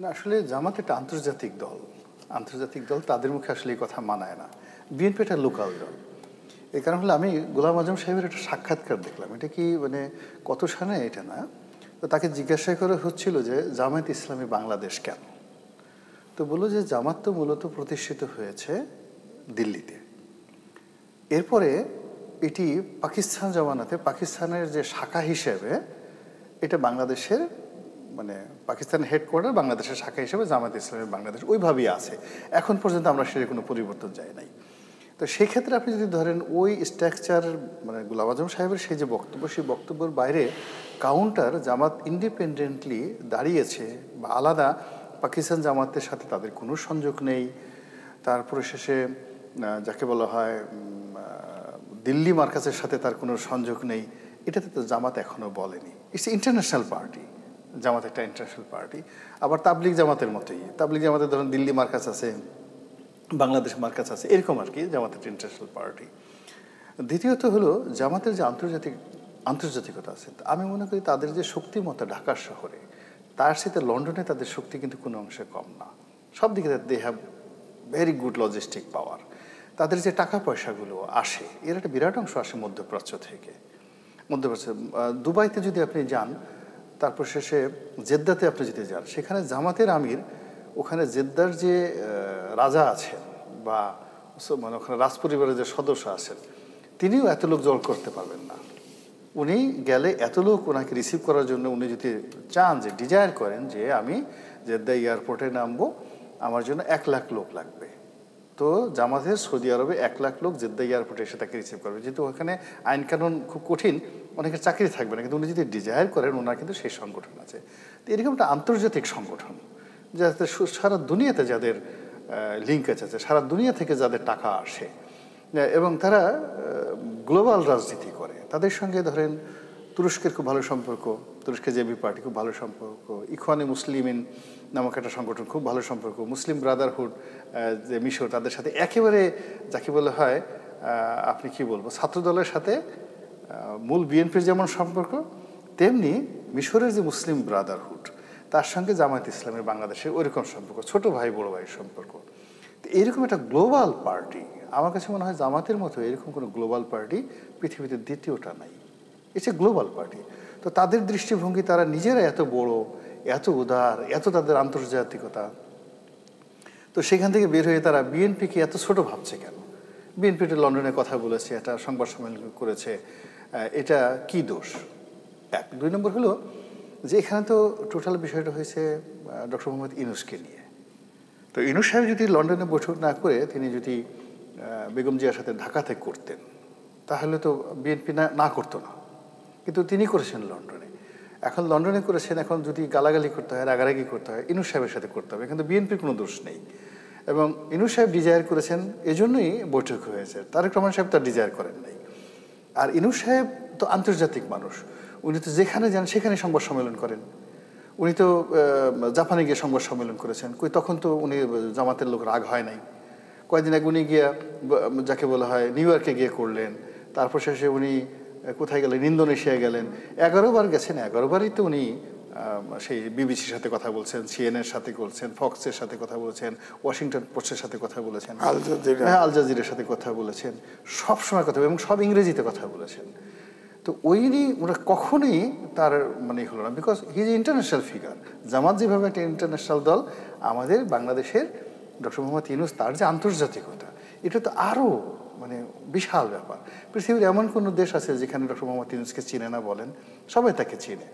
না, আসলে জামাত একটা আন্তর্জাতিক দল। আন্তর্জাতিক দল, তাদের মুখে আসলে এই কথা মানায় না। বিএনপি একটা লোকাল দল। এই কারণ হলো আমি গোলাম আজম সাহেবের একটা সাক্ষাৎকার দেখলাম। এটা কি মানে কত সালে এটা না, তো তাকে জিজ্ঞাসা করা হচ্ছিল যে জামায়াত ইসলামী বাংলাদেশ কেন। তো বললো যে জামাত তো মূলত প্রতিষ্ঠিত হয়েছে দিল্লিতে, এরপরে এটি পাকিস্তান জমানাতে পাকিস্তানের যে শাখা হিসেবে এটা বাংলাদেশের মানে পাকিস্তানের হেডকোয়ার্টার, বাংলাদেশের শাখা হিসেবে জামাত ইসলামী বাংলাদেশ ওইভাবেই আছে। এখন পর্যন্ত আমরা সেটা কোনো পরিবর্তন যায় নাই। তো সেই ক্ষেত্রে আপনি যদি ধরেন ওই স্ট্রাকচার মানে গোলাম আজম সাহেবের সেই যে বক্তব্য, সেই বক্তব্যের বাইরে কাউন্টার জামাত ইন্ডিপেন্ডেন্টলি দাঁড়িয়েছে বা আলাদা, পাকিস্তান জামাতের সাথে তাদের কোনো সংযোগ নেই। তারপরে শেষে যাকে বলা হয় দিল্লি মার্কাজের সাথে তার কোনো সংযোগ নেই, এটাতে তো জামাত এখনও বলেনি। It's international party. জামাত একটা ইন্টারন্যাশনাল পার্টি। আবার তাবলিগ জামাতের মতোই, তাবলিগ জামাতের ধরুন দিল্লি মার্কাজ আছে, বাংলাদেশ মার্কাজ আছে, এরকম আর কি। জামাতের ইন্টারন্যাশনাল পার্টি। দ্বিতীয়ত হলো জামাতের যে আন্তর্জাতিকতা আছে, আমি মনে করি তাদের যে শক্তিমত্তা ঢাকা শহরে, তার সাথে লন্ডনে তাদের শক্তি কিন্তু কোনো অংশে কম না। সব দিকে they have very good logistic power. তাদের যে টাকা পয়সাগুলো আসে, এর একটা বিরাট অংশ আসে মধ্যপ্রাচ্য থেকে। মধ্যপ্রাচ্য, দুবাইতে যদি আপনি যান, তারপর শেষে জেদ্দাতে আপনি যদি যান, সেখানে জামাতের আমির, ওখানে জেদ্দার যে রাজা আছেন বা মানে ওখানে রাজপরিবারের যে সদস্য আছেন, তিনিও এত লোক জড় করতে পারবেন না। উনি গেলে এত লোক ওনাকে রিসিভ করার জন্য উনি যদি চান, যে ডিজায়ার করেন যে আমি জেদ্দা এয়ারপোর্টে নামবো, আমার জন্য 1 লাখ লোক লাগবে, তো জামাতের সৌদি আরবে 1 লাখ লোক জেদ্দা এয়ারপোর্টে এসে তাকে রিসিভ করবে। যেহেতু ওখানে আইনকানুন খুব কঠিন, অনেকের চাকরি থাকবে না, কিন্তু উনি যদি ডিজায়ার করেন, ওনার কিন্তু সেই সংগঠন আছে। তো এরকম একটা আন্তর্জাতিক সংগঠন, যাতে সারা দুনিয়াতে যাদের লিঙ্কেজ আছে, সারা দুনিয়া থেকে যাদের টাকা আসে এবং তারা গ্লোবাল রাজনীতি করে, তাদের সঙ্গে ধরেন তুরস্কের খুব ভালো সম্পর্ক, তুরস্কের জেবি পার্টি খুব ভালো সম্পর্ক, ইখওয়ানে মুসলিমিন নামক একটা সংগঠন খুব ভালো সম্পর্ক, মুসলিম ব্রাদারহুড যে মিশর, তাদের সাথে একেবারে যাকে বলা হয় আপনি কি বলবো, ছাত্রদলের সাথে মূল বিএনপির যেমন সম্পর্ক, তেমনি মিশরের যে মুসলিম ব্রাদারহুড, তার সঙ্গে জামায়াত ইসলামের বাংলাদেশের ওইরকম সম্পর্ক, ছোট ভাই বড় ভাইয়ের সম্পর্ক। তো এইরকম একটা গ্লোবাল পার্টি, আমার কাছে মনে হয় জামাতের মতো এরকম কোনো গ্লোবাল পার্টি পৃথিবীতে দ্বিতীয়টা নাই। এটা গ্লোবাল পার্টি। তো তাদের দৃষ্টিভঙ্গি, তারা নিজেরা এত বড়, এত উদার, এত তাদের আন্তর্জাতিকতা, তো সেখান থেকে বের হয়ে তারা বিএনপিকে এত ছোট ভাবছে কেন? বিএনপিটা লন্ডনে কথা বলেছে, একটা সংবাদ সম্মেলন করেছে, এটা কি দোষ? 1 2 নম্বর হলো যে এখানে তো টোটাল বিষয়টা হয়েছে ডক্টর মোহাম্মদ ইউনূসকে নিয়ে। তো ইউনূস সাহেব যদি লন্ডনে বৈঠক না করে তিনি যদি বেগম জিয়ার সাথে ঢাকাতে করতেন, তাহলে তো বিএনপি না করতো না, কিন্তু তিনি করেছেন লন্ডনে। এখন লন্ডনে করেছেন, এখন যদি গালাগালি করতে হয়, রাগারাগি করতে হয়, ইউনূস সাহেবের সাথে করতে হবে, কিন্তু বিএনপির কোনো দোষ নেই। এবং ইউনূস সাহেব ডিজায়ার করেছেন, এজন্যই বৈঠক হয়েছে। তারেক রহমান সাহেব তার ডিজায়ার করেন নাই। আর ইউনূস সাহেব তো আন্তর্জাতিক মানুষ, উনি তো যেখানে যান সেখানে সংবাদ সম্মেলন করেন। উনি তো জাপানে গিয়ে সংবাদ সম্মেলন করেছেন, তখন তো উনি জামাতের লোক রাগ হয় নাই। কয়েকদিন আগে উনি গিয়া যাকে বলা হয় নিউ ইয়র্কে গিয়ে করলেন, তারপর শেষে উনি কোথায় গেলেন, ইন্দোনেশিয়া গেলেন। 11 বার গেছেন, 11 বারই তো উনি সেই বিবিসির সাথে কথা বলছেন, সিএনএর সাথে বলছেন, ফক্সের সাথে কথা বলেছেন, ওয়াশিংটন পোস্টের সাথে কথা বলেছেন, আল জাজিরার সাথে কথা বলেছেন, সব সময় কথা, এবং সব ইংরেজিতে কথা বলেছেন। তো ওরা কখনোই তার মানে হলো না, because he is international figure. Jamaat যেভাবে একটা ইন্টারন্যাশনাল দল, আমাদের বাংলাদেশের ডক্টর মোহাম্মদ ইউনূস, তার যে আন্তর্জাতিকতা, এটা তো আরও মানে বিশাল ব্যাপার। পৃথিবীর এমন কোনো দেশ আছে যেখানে ডক্টর মোহাম্মদ ইউনূসকে চিনে না বলেন? সবাই তাকে চিনে।